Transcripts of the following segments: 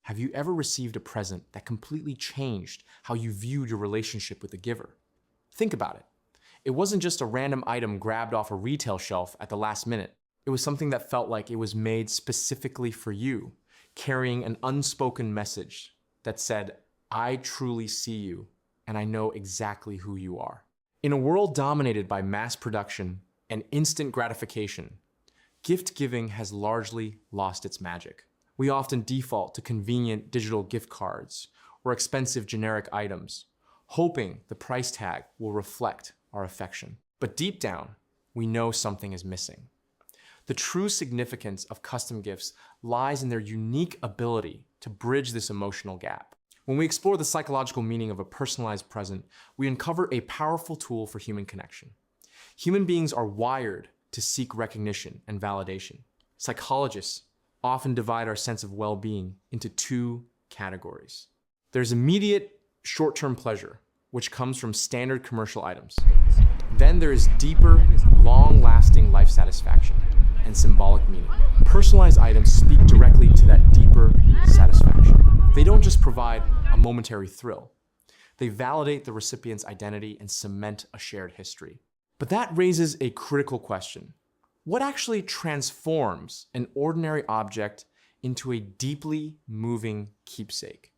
Have you ever received a present that completely changed how you viewed your relationship with the giver? Think about it. It wasn't just a random item grabbed off a retail shelf at the last minute. It was something that felt like it was made specifically for you, carrying an unspoken message that said, "I truly see you, and I know exactly who you are." In a world dominated by mass production and instant gratification, gift giving has largely lost its magic. We often default to convenient digital gift cards or expensive generic items, hoping the price tag will reflect our affection. But deep down, we know something is missing. The true significance of custom gifts lies in their unique ability to bridge this emotional gap. When we explore the psychological meaning of a personalized present, we uncover a powerful tool for human connection. Human beings are wired to seek recognition and validation. Psychologists often divide our sense of well-being into two categories. There's immediate short-term pleasure, which comes from standard commercial items. Then there is deeper, long-lasting life satisfaction and symbolic meaning. Personalized items speak directly to that deeper satisfaction. They don't just provide a momentary thrill. They validate the recipient's identity and cement a shared history. But that raises a critical question. What actually transforms an ordinary object into a deeply moving keepsake?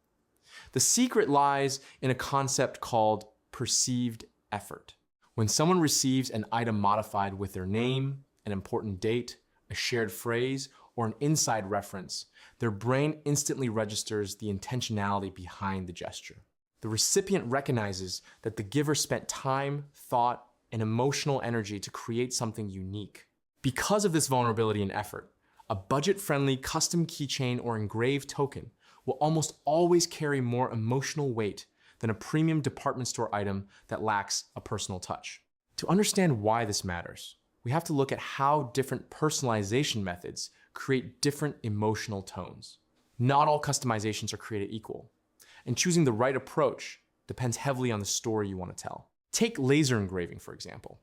The secret lies in a concept called perceived effort. When someone receives an item modified with their name, an important date, a shared phrase, or an inside reference, their brain instantly registers the intentionality behind the gesture. The recipient recognizes that the giver spent time, thought, and emotional energy to create something unique. Because of this vulnerability and effort, a budget-friendly custom keychain or engraved token will almost always carry more emotional weight than a premium department store item that lacks a personal touch. To understand why this matters, we have to look at how different personalization methods create different emotional tones. Not all customizations are created equal, and choosing the right approach depends heavily on the story you want to tell. Take laser engraving, for example.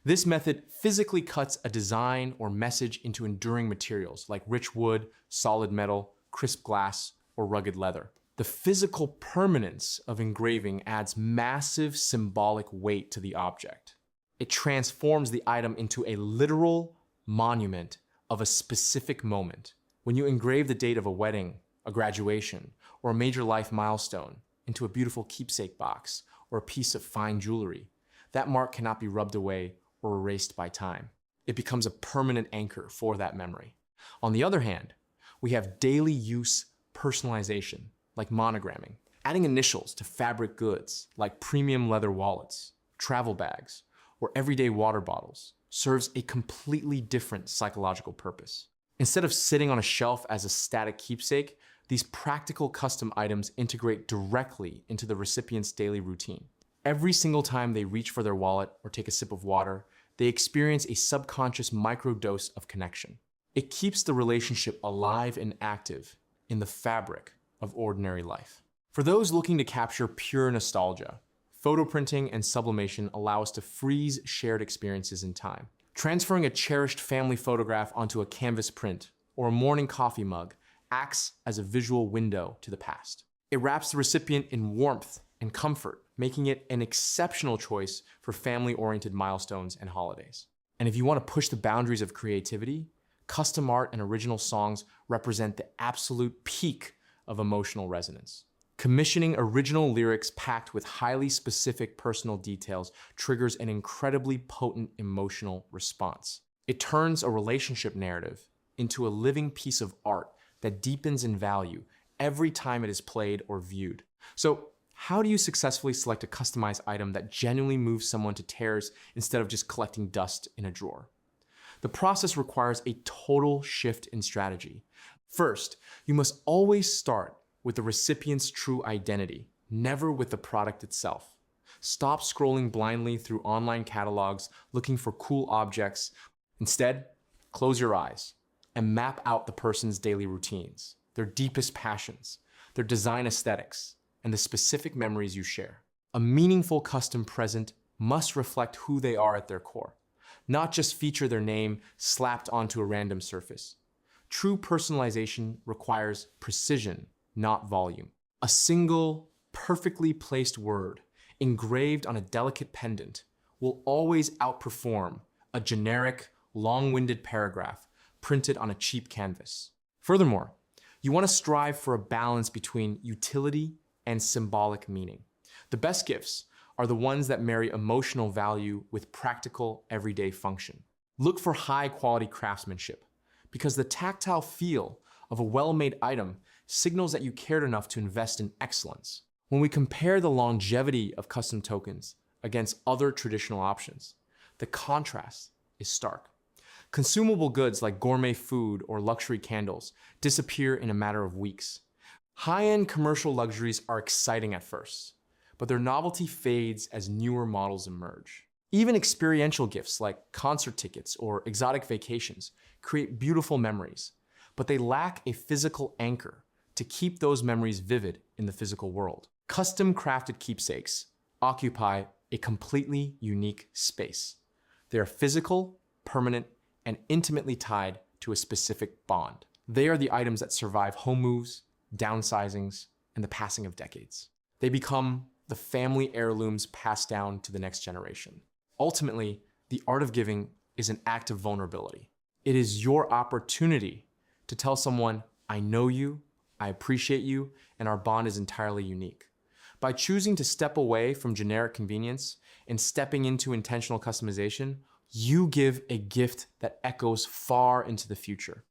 This method physically cuts a design or message into enduring materials like rich wood, solid metal, crisp glass, or rugged leather. The physical permanence of engraving adds massive symbolic weight to the object. It transforms the item into a literal monument of a specific moment. When you engrave the date of a wedding, a graduation, or a major life milestone into a beautiful keepsake box or a piece of fine jewelry, that mark cannot be rubbed away or erased by time. It becomes a permanent anchor for that memory. On the other hand, we have daily use personalization, like monogramming. Adding initials to fabric goods, like premium leather wallets, travel bags, or everyday water bottles, serves a completely different psychological purpose. Instead of sitting on a shelf as a static keepsake, these practical custom items integrate directly into the recipient's daily routine. Every single time they reach for their wallet or take a sip of water, they experience a subconscious microdose of connection. It keeps the relationship alive and active in the fabric of ordinary life. For those looking to capture pure nostalgia, photo printing and sublimation allow us to freeze shared experiences in time. Transferring a cherished family photograph onto a canvas print or a morning coffee mug acts as a visual window to the past. It wraps the recipient in warmth and comfort, making it an exceptional choice for family-oriented milestones and holidays. And if you want to push the boundaries of creativity, custom art and original songs represent the absolute peak of emotional resonance. Commissioning original lyrics packed with highly specific personal details triggers an incredibly potent emotional response. It turns a relationship narrative into a living piece of art that deepens in value every time it is played or viewed. So, how do you successfully select a customized item that genuinely moves someone to tears instead of just collecting dust in a drawer? The process requires a total shift in strategy. First, you must always start with the recipient's true identity, never with the product itself. Stop scrolling blindly through online catalogs looking for cool objects. Instead, close your eyes and map out the person's daily routines, their deepest passions, their design aesthetics, and the specific memories you share. A meaningful custom present must reflect who they are at their core, not just feature their name slapped onto a random surface. True personalization requires precision not volume. A single, perfectly placed word engraved on a delicate pendant will always outperform a generic, long-winded paragraph printed on a cheap canvas. Furthermore, you want to strive for a balance between utility and symbolic meaning. The best gifts are the ones that marry emotional value with practical, everyday function. Look for high-quality craftsmanship, because the tactile feel of a well-made item signals that you cared enough to invest in excellence. When we compare the longevity of custom tokens against other traditional options, the contrast is stark. Consumable goods like gourmet food or luxury candles disappear in a matter of weeks. High-end commercial luxuries are exciting at first, but their novelty fades as newer models emerge. Even experiential gifts like concert tickets or exotic vacations create beautiful memories, but they lack a physical anchor to keep those memories vivid in the physical world. Custom crafted keepsakes occupy a completely unique space. They are physical, permanent, and intimately tied to a specific bond. They are the items that survive home moves, downsizings, and the passing of decades. They become the family heirlooms passed down to the next generation. Ultimately, the art of giving is an act of vulnerability. It is your opportunity to tell someone, I know you, I appreciate you, and our bond is entirely unique. By choosing to step away from generic convenience and stepping into intentional customization, you give a gift that echoes far into the future.